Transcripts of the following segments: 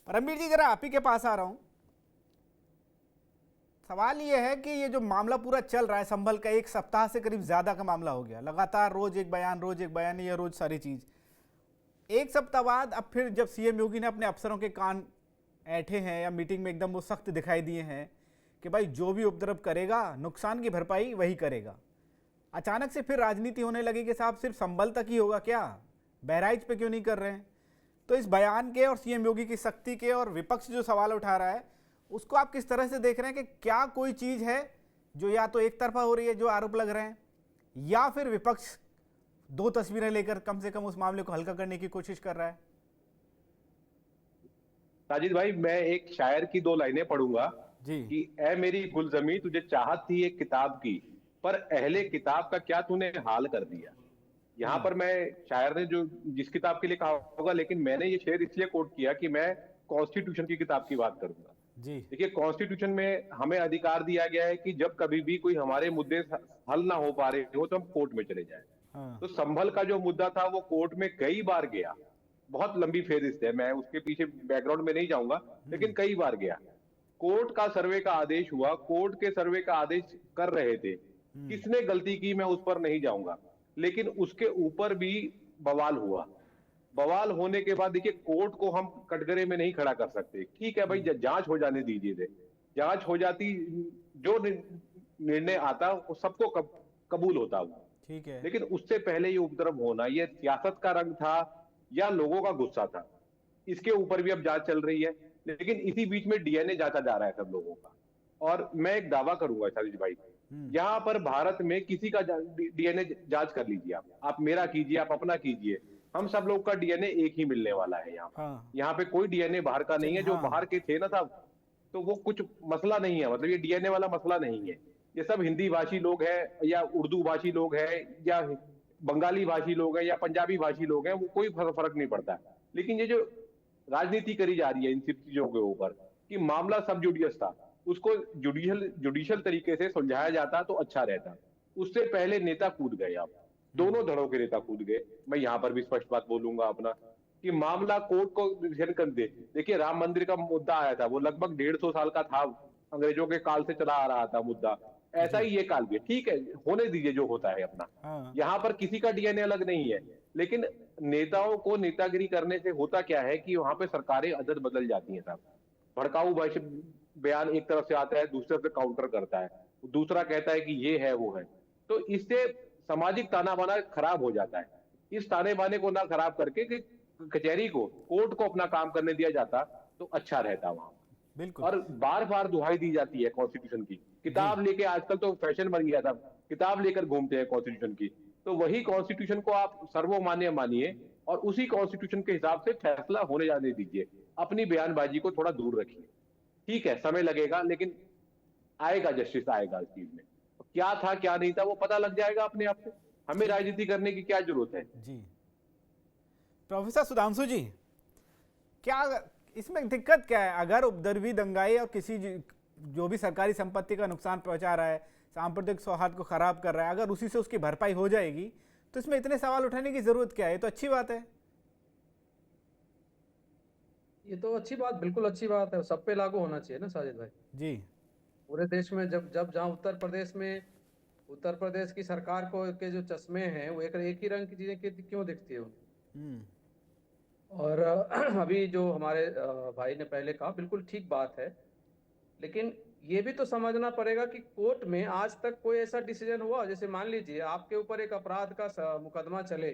रणबीर जी, जरा आप ही के पास आ रहा हूं। सवाल ये है कि ये जो मामला पूरा चल रहा है संभल का, एक सप्ताह से करीब ज्यादा का मामला हो गया, लगातार रोज एक बयान, ये रोज सारी चीज। एक सप्ताह बाद अब फिर जब सीएम योगी ने अपने अफसरों के कान ऐंठे हैं या मीटिंग में एकदम वो सख्त दिखाई दिए हैं कि भाई जो भी उपद्रव करेगा नुकसान की भरपाई वही करेगा, अचानक से फिर राजनीति होने लगी कि साहब सिर्फ संभल तक ही होगा क्या, बहराइच पे क्यों नहीं कर रहे हैं। तो इस बयान के और सीएम योगी की सख्ती के और विपक्ष जो सवाल उठा रहा है उसको आप किस तरह से देख रहे हैं कि क्या कोई चीज है जो या तो एक तरफा हो रही है जो आरोप लग रहे हैं, या फिर विपक्ष दो तस्वीरें लेकर कम से कम उस मामले को हल्का करने की कोशिश कर रहा है। साजिद भाई, मैं एक शायर की दो लाइनें पढ़ूंगा जी। कि ए मेरी गुलजमी तुझे चाहत थी एक किताब की, पर अहले किताब का क्या तूने हाल कर दिया। यहाँ पर मैं शायर ने जो जिस किताब के लिए कहा होगा, लेकिन मैंने ये शेर इसलिए कोट किया कि मैं कॉन्स्टिट्यूशन की किताब की बात करूंगा। जी। देखिए, कॉन्स्टिट्यूशन में हमें अधिकार दिया गया है कि जब कभी भी कोई हमारे मुद्दे हल ना हो पा रहे हो तो हम कोर्ट में चले जाएं। हाँ। तो संभल का जो मुद्दा था वो कोर्ट में कई बार गया, बहुत लंबी फेरिस्त है, मैं उसके पीछे बैकग्राउंड में नहीं जाऊंगा, लेकिन कई बार गया। कोर्ट का सर्वे का आदेश हुआ, कोर्ट के सर्वे का आदेश कर रहे थे, किसने गलती की मैं उस पर नहीं जाऊंगा, लेकिन उसके ऊपर भी बवाल हुआ। बवाल होने के बाद देखिए, कोर्ट को हम कटघरे में नहीं खड़ा कर सकते। ठीक है भाई, जांच हो जाने दीजिए थे, जांच हो जाती, जो निर्णय आता वो सबको कबूल होता वो, ठीक है। लेकिन उससे पहले ये उपद्रव होना, ये सियासत का रंग था या लोगों का गुस्सा था, इसके ऊपर भी अब जांच चल रही है। लेकिन इसी बीच में डीएनए जांचा जा रहा है सब लोगों का। और मैं एक दावा करूंगा शालिश भाई, यहां पर भारत में किसी का डीएनए जांच कर लीजिए, आप मेरा कीजिए, आप अपना कीजिए, हम सब लोग का डीएनए एक ही मिलने वाला है। हाँ। यहाँ पे कोई डीएनए बाहर का नहीं है। जो हाँ। बाहर के थे ना साहब, तो वो कुछ मसला नहीं है, मतलब ये डीएनए वाला मसला नहीं है। ये सब हिंदी भाषी लोग हैं या उर्दू भाषी लोग हैं या बंगाली भाषी लोग हैं या पंजाबी भाषी लोग हैं, वो कोई फर्क नहीं पड़ता। लेकिन ये जो राजनीति करी जा रही है इन सब चीजों के ऊपर कि मामला सब जुडियस था, उसको जुडिशियल तरीके से सुलझाया जाता तो अच्छा रहता। उससे पहले नेता कूद गए, आप दोनों धड़ों के नेता कूद गए। मैं यहां पर भी स्पष्ट बात बोलूंगा अपना कि मामला कोर्ट को डिसीजन कर दे। देखिए, राम मंदिर का मुद्दा आया था, वो लगभग 150 साल का था, अंग्रेजों के काल से चला आ रहा था मुद्दा। ऐसा ही ये काल भी है, ठीक है, होने दीजिए जो होता है अपना। हाँ। यहाँ पर किसी का डीएनए अलग नहीं है, लेकिन नेताओं को नेतागिरी करने से होता क्या है कि वहां पे सरकारें अदल बदल जाती हैं साहब। भड़काऊ बयान एक तरफ से आता है, दूसरे से काउंटर करता है, दूसरा कहता है कि ये है वो है, तो इससे सामाजिक ताना बाना खराब हो जाता है। इस ताने बाने को ना खराब करके कि कचहरी को, कोर्ट को अपना काम करने दिया जाता तो अच्छा रहता वहां। बिल्कुल। और बार बार दुहाई दी जाती है कॉन्स्टिट्यूशन की, किताब लेके, आजकल तो फैशन बन गया था, किताब लेकर घूमते हैं कॉन्स्टिट्यूशन की। तो वही कॉन्स्टिट्यूशन को आप सर्वमान्य मानिए और उसी कॉन्स्टिट्यूशन के हिसाब से फैसला होने जाने दीजिए। अपनी बयानबाजी को थोड़ा दूर रखिए। ठीक है, समय लगेगा, लेकिन आएगा, जस्टिस आएगा इस चीज में। क्या था क्या नहीं था वो पता लग जाएगा अपने आप से। हमें राजनीति करने की क्या जरूरत है। जी। प्रोफेसर सुधांशु जी, क्या इसमें दिक्कत क्या है? अगर उपद्रवी दंगाई और किसी जो भी सरकारी संपत्ति का नुकसान पहुंचा रहा है, सांप्रदायिक सौहार्द को खराब कर रहा है, अगर उसी से उसकी भरपाई हो जाएगी तो इसमें इतने सवाल उठाने की जरूरत क्या है? ये तो अच्छी बात है। ये तो अच्छी बात, बिल्कुल अच्छी बात है, सब पे लागू होना चाहिए ना साजिद भाई। जी। पूरे देश में जब जब जहाँ उत्तर प्रदेश की सरकार को के जो चश्मे हैं वो एक ही रंग की चीजें क्यों दिखती है और अभी जो हमारे भाई ने पहले कहा बिल्कुल ठीक बात है, लेकिन ये भी तो समझना पड़ेगा कि कोर्ट में आज तक कोई ऐसा डिसीजन हुआ, जैसे मान लीजिए आपके ऊपर एक अपराध का मुकदमा चले,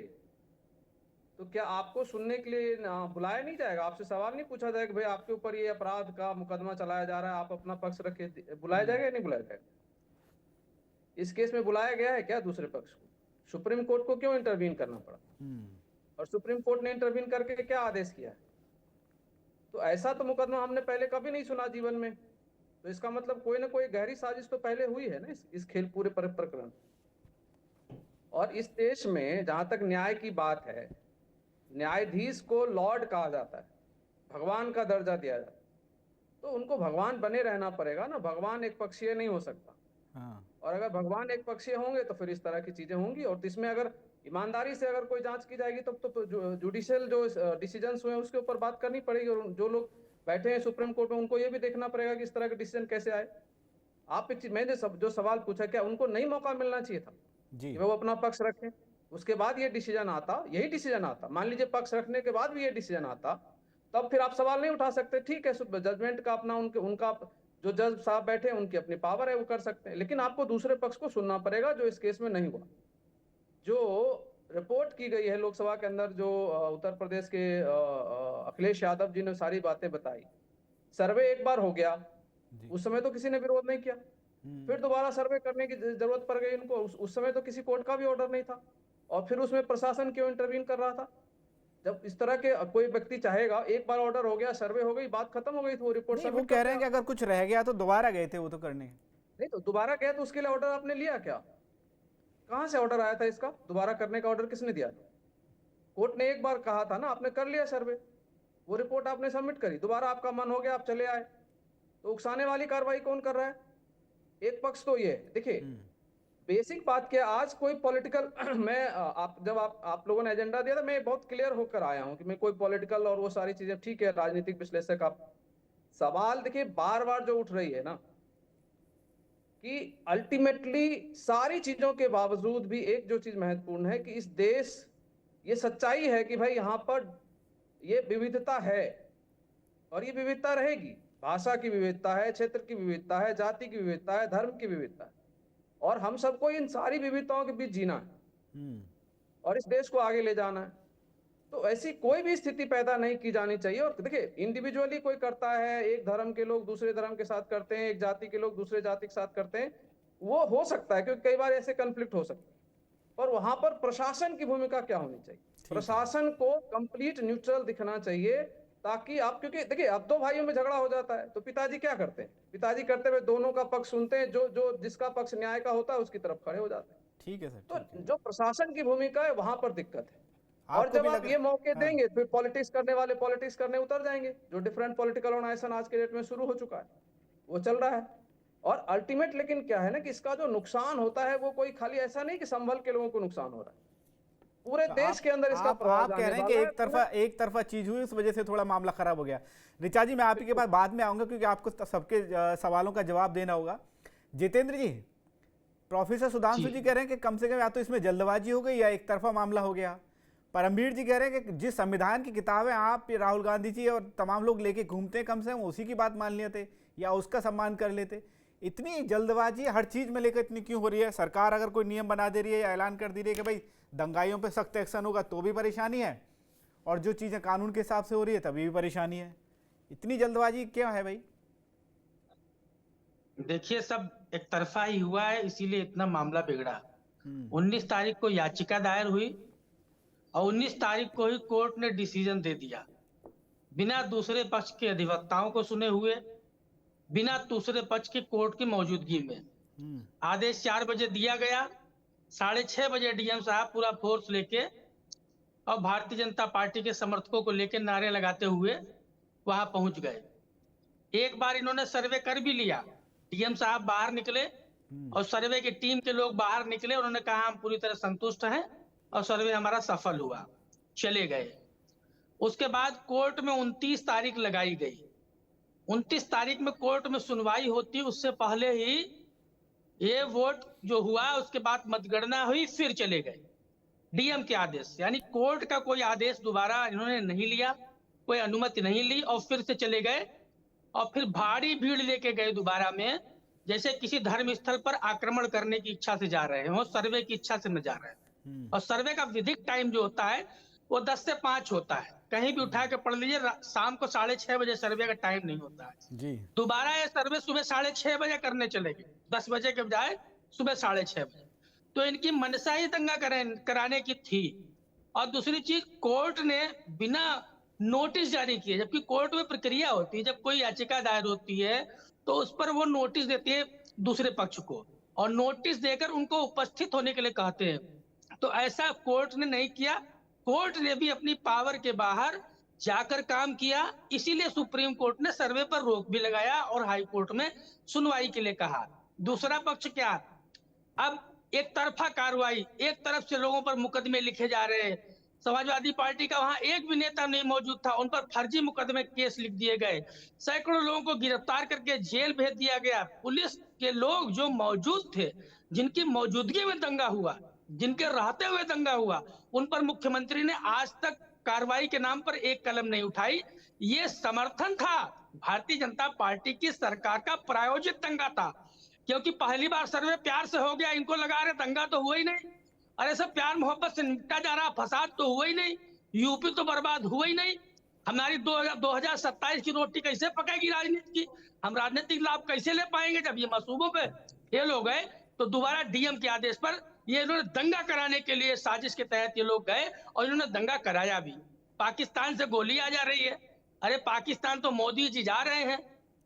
तो क्या आपको सुनने के लिए बुलाया नहीं जाएगा? आपसे सवाल नहीं पूछा जाएगा भाई आपके ऊपर ये अपराध का मुकदमा चलाया जा रहा है, आप अपना पक्ष रखिए? बुलाया जाएगा या नहीं बुलाया जाएगा? इस केस में बुलाया गया है क्या दूसरे पक्ष को? सुप्रीम कोर्ट को क्यों इंटरवीन करना पड़ा? और सुप्रीम कोर्ट ने इंटरवीन करके क्या आदेश किया है? तो ऐसा तो मुकदमा हमने पहले कभी नहीं सुना जीवन में। तो इसका मतलब कोई ना कोई गहरी साजिश तो पहले हुई है ना इस खेल पूरे प्रकरण। और इस देश में जहां तक न्याय की बात है, न्यायाधीश को लॉर्ड कहा जाता है, भगवान का दर्जा दिया जाता है, तो उनको भगवान बने रहना पड़ेगा ना, भगवान एक पक्षीय नहीं हो सकता। हाँ। और अगर भगवान एक पक्षीय होंगे तो फिर इस तरह की चीजें होंगी। और इसमें अगर ईमानदारी से अगर कोई जांच की जाएगी तब तो जुडिशियल जो डिसीजंस हुए उसके ऊपर बात करनी पड़ेगी। और जो लोग बैठे हैं सुप्रीम कोर्ट में, उनको ये भी देखना पड़ेगा कि इस तरह के डिसीजन कैसे आए। आप एक चीज, मैंने जो सवाल पूछा, क्या उनको नहीं मौका मिलना चाहिए था जी कि वो अपना पक्ष रखें, उसके बाद ये डिसीजन आता, यही डिसीजन आता, मान लीजिए पक्ष रखने के बाद भी ये डिसीजन आता, तब फिर आप सवाल नहीं उठा सकते। ठीक है, जजमेंट का अपना उनका जो जज साहब बैठे हैं उनकी अपनी पावर है, वो कर सकते हैं, लेकिन आपको दूसरे पक्ष को सुनना पड़ेगा, जो इस केस में नहीं हुआ। जो रिपोर्ट की गई है लोकसभा के अंदर, जो उत्तर प्रदेश के अखिलेश यादव जी ने सारी बातें बताई, सर्वे एक बार हो गया, जी उस समय तो किसी ने विरोध नहीं किया, फिर दोबारा सर्वे करने की जरूरत पड़ गई इनको, उस समय तो किसी कोर्ट का भी ऑर्डर नहीं था, और फिर उसमें प्रशासन क्यों इंटरवीन कर रहा था? जब इस तरह के कोई व्यक्ति चाहेगा, एक बार ऑर्डर हो गया, सर्वे हो गई, बात खत्म हो गई, तो वो रिपोर्ट नहीं, वो सबमिट कह कर रहे हैं कि दिया। अगर कुछ रह गया तो दोबारा गए थे वो तो करने। नहीं तो दोबारा गया, तो उसके लिए ऑर्डर आपने लिया क्या? कहां से ऑर्डर आया था इसका? दोबारा करने का ऑर्डर किसने दिया था? कोर्ट ने एक बार कहा था ना, आपने कर लिया सर्वे, वो रिपोर्ट आपने सबमिट करी, दोबारा आपका मन हो गया, आप चले आए, तो उकसाने वाली कार्रवाई कौन कर रहा है? एक पक्ष तो ये है। देखिए, बेसिक बात क्या, आज कोई पॉलिटिकल मैं जब आप लोगों ने एजेंडा दिया था, मैं बहुत क्लियर होकर आया हूं कि मैं कोई पॉलिटिकल और वो सारी चीजें, ठीक है, राजनीतिक विश्लेषक आप, सवाल देखिए बार बार जो उठ रही है ना, कि अल्टीमेटली सारी चीजों के बावजूद भी एक जो चीज महत्वपूर्ण है कि इस देश, ये सच्चाई है कि भाई यहाँ पर ये विविधता है, और ये विविधता रहेगी। भाषा की विविधता है, क्षेत्र की विविधता है, जाति की विविधता है, धर्म की विविधता है, और हम सबको इन सारी विविधताओं के बीच जीना है और इस देश को आगे ले जाना है। तो ऐसी कोई भी स्थिति पैदा नहीं की जानी चाहिए। और देखिए, इंडिविजुअली कोई करता है, एक धर्म के लोग दूसरे धर्म के साथ करते हैं, एक जाति के लोग दूसरे जाति के साथ करते हैं, वो हो सकता है, क्योंकि कई बार ऐसे कन्फ्लिक्ट हो सकते हैं, और वहां पर प्रशासन की भूमिका क्या होनी चाहिए? प्रशासन को कंप्लीट न्यूट्रल दिखना चाहिए, ताकि आप, क्योंकि देखिए अब दो भाइयों में झगड़ा हो जाता है, तो पिताजी क्या करते हैं? पिताजी करते हुए दोनों का पक्ष सुनते हैं, जो जिसका पक्ष न्याय का होता है उसकी तरफ खड़े हो जाते हैं। ठीक है सर, तो जो प्रशासन की भूमिका है, वहां पर दिक्कत है। और आपको जब भी आप लग ये मौके हाँ, देंगे, फिर पॉलिटिक्स करने वाले पॉलिटिक्स करने उतर जाएंगे, जो डिफरेंट पॉलिटिकल ऑर्गेनाइजेशन आज के डेट में शुरू हो चुका है, वो चल रहा है। और अल्टीमेट लेकिन क्या है ना, कि इसका जो नुकसान होता है, वो कोई खाली ऐसा नहीं कि संभल के लोगों को नुकसान हो रहा है, पूरे तो देश के अंदर इसका आप प्रभाव कह जाने रहे हैं कि वाला है। एक तरफा चीज हुई, उस वजह से थोड़ा मामला खराब हो गया। ऋचा जी, मैं आपके पास बाद में आऊंगा, क्योंकि आपको सबके सवालों का जवाब देना होगा। जितेंद्र जी, प्रोफेसर सुधांशु जी कह रहे हैं कि कम से कम या तो इसमें जल्दबाजी हो गई या एक तरफा मामला हो गया। परमवीर जी कह रहे हैं कि जिस संविधान की किताबें आप, राहुल गांधी जी और तमाम लोग लेके घूमते हैं, कम से कम उसी की बात मान लेते या उसका सम्मान कर लेते। इतनी जल्दबाजी हर चीज में लेकर इतनी क्यों हो रही है? सरकार अगर कोई नियम बना दे रही है या ऐलान कर दे रही है कि भाई दंगाइयों पे सख्त एक्शन होगा, तो भी परेशानी है, और जो चीजें कानून के हिसाब से हो रही है तभी भी परेशानी है। इतनी जल्दबाजी क्या है भाई? देखिए, सब एक तरफा ही हुआ है, इसीलिए इतना मामला बिगड़ा। 19 तारीख को याचिका दायर हुई और 19 तारीख को ही कोर्ट ने डिसीजन दे दिया, बिना दूसरे पक्ष के अधिवक्ताओं को सुने हुए, बिना दूसरे पक्ष के कोर्ट की मौजूदगी में। आदेश 4 बजे दिया गया, 6:30 बजे डीएम साहब पूरा फोर्स लेके और भारतीय जनता पार्टी के समर्थकों को लेकर नारे लगाते हुए वहां पहुंच गए। एक बार इन्होंने सर्वे कर भी लिया, डीएम साहब बाहर निकले और सर्वे की टीम के लोग बाहर निकले, उन्होंने कहा हम पूरी तरह संतुष्ट हैं और सर्वे हमारा सफल हुआ, चले गए। उसके बाद कोर्ट में 29 तारीख लगाई गई। 29 तारीख में कोर्ट में सुनवाई होती, उससे पहले ही ये वोट जो हुआ, उसके बाद मतगणना हुई, फिर चले गए डीएम के आदेश से। यानी कोर्ट का कोई आदेश दोबारा इन्होंने नहीं लिया, कोई अनुमति नहीं ली, और फिर से चले गए। और फिर भारी भीड़ लेके गए दोबारा में, जैसे किसी धर्म स्थल पर आक्रमण करने की इच्छा से जा रहे हो, सर्वे की इच्छा से न जा रहे हैं। और सर्वे का विधिक टाइम जो होता है वो 10 से 5 होता है, कहीं भी उठा के पढ़ लीजिए, शाम को 6:30 बजे सर्वे का टाइम नहीं होता है जी। दोबारा ये सर्वे सुबह 6:30 बजे करने चले गए, 10 बजे के बजाय सुबह 6:30 बजे। तो इनकी मनसा ही दंगा कराने की थी। और दूसरी चीज, कोर्ट ने बिना नोटिस जारी किए, जबकि कोर्ट में प्रक्रिया होती है, जब कोई याचिका दायर होती है तो उस पर वो नोटिस देती है दूसरे पक्ष को, और नोटिस देकर उनको उपस्थित होने के लिए कहते हैं। तो ऐसा कोर्ट ने नहीं किया। कोर्ट ने भी अपनी पावर के बाहर जाकर काम किया, इसीलिए सुप्रीम कोर्ट ने सर्वे पर रोक भी लगाया और हाई कोर्ट में सुनवाई के लिए कहा। दूसरा पक्ष क्या, अब एक तरफा कार्रवाई, एक तरफ से लोगों पर मुकदमे लिखे जा रहे हैं, समाजवादी पार्टी का वहां एक भी नेता नहीं मौजूद था। उन पर फर्जी मुकदमे केस लिख दिए गए, सैकड़ों लोगों को गिरफ्तार करके जेल भेज दिया गया। पुलिस के लोग जो मौजूद थे, जिनकी मौजूदगी में दंगा हुआ, जिनके रहते हुए दंगा हुआ, उन पर मुख्यमंत्री ने आज तक कार्रवाई के नाम पर एक कलम नहीं उठाई। ये समर्थन था भारतीय जनता पार्टी की सरकार का प्रायोजित दंगा था, क्योंकि पहली बार सर्वे प्यार से हो गया, इनको लगा रहे दंगा तो हुआ ही नहीं, अरे सब प्यार मोहब्बत से निपटा जा रहा, फसाद तो हुआ ही नहीं, यूपी तो बर्बाद हुआ ही नहीं, हमारी 2027 की रोटी कैसे पकेगी राजनीति की, हम राजनीतिक लाभ कैसे ले पाएंगे जब ये मसूबों पे फेल हो गए। तो दोबारा डीएम के आदेश पर ये इन्होंने दंगा कराने के लिए साजिश के तहत ये लोग गए और इन्होंने दंगा कराया भी। पाकिस्तान से गोली आ जा रही है, अरे पाकिस्तान तो मोदी जी जा रहे हैं,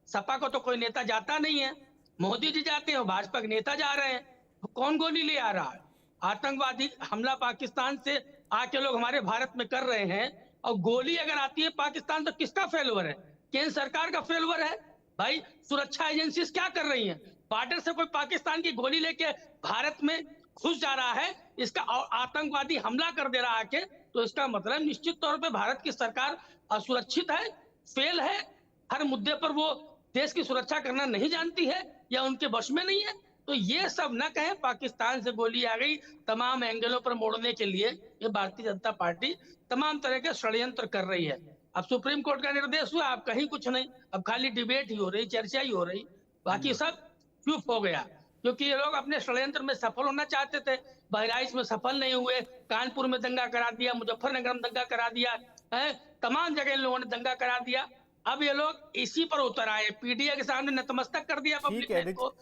सपा को तो कोई नेता जाता नहीं है, मोदी जी जाते हैं, भाजपा के नेता जा रहे हैं, तो कौन गोली ले आ रहा है? आतंकवादी हमला पाकिस्तान से आके लोग हमारे भारत में कर रहे हैं, और गोली अगर आती है पाकिस्तान तो किसका फेलवर है? केंद्र सरकार का फेलवर है भाई। सुरक्षा एजेंसी क्या कर रही हैं? बॉर्डर से कोई पाकिस्तान की गोली लेके भारत में घुस जा रहा है, इसका आतंकवादी हमला कर दे रहा है, तो इसका मतलब निश्चित तौर पे भारत की सरकार असुरक्षित है, फेल है, हर मुद्दे पर वो देश की सुरक्षा करना नहीं जानती है या उनके वश में नहीं है। तो ये सब न कहें पाकिस्तान से गोली आ गई, तमाम एंगलों पर मोड़ने के लिए ये भारतीय जनता पार्टी तमाम तरह के षड्यंत्र कर रही है। अब सुप्रीम कोर्ट का निर्देश हुआ, अब कहीं कुछ नहीं, अब खाली डिबेट ही हो रही, चर्चा ही हो रही, बाकी सब चुप हो गया, क्योंकि ये लोग अपने षड्यंत्र में सफल होना चाहते थे, बहराइच में सफल नहीं हुए, कानपुर में दंगा करा दिया, मुजफ्फरनगर में दंगा करा दिया है, तमाम जगह इन लोगों ने दंगा करा दिया। अब ये लोग इसी पर उतर आए, पीडीए के सामने नतमस्तक कर दिया पब्लिक ने इनको।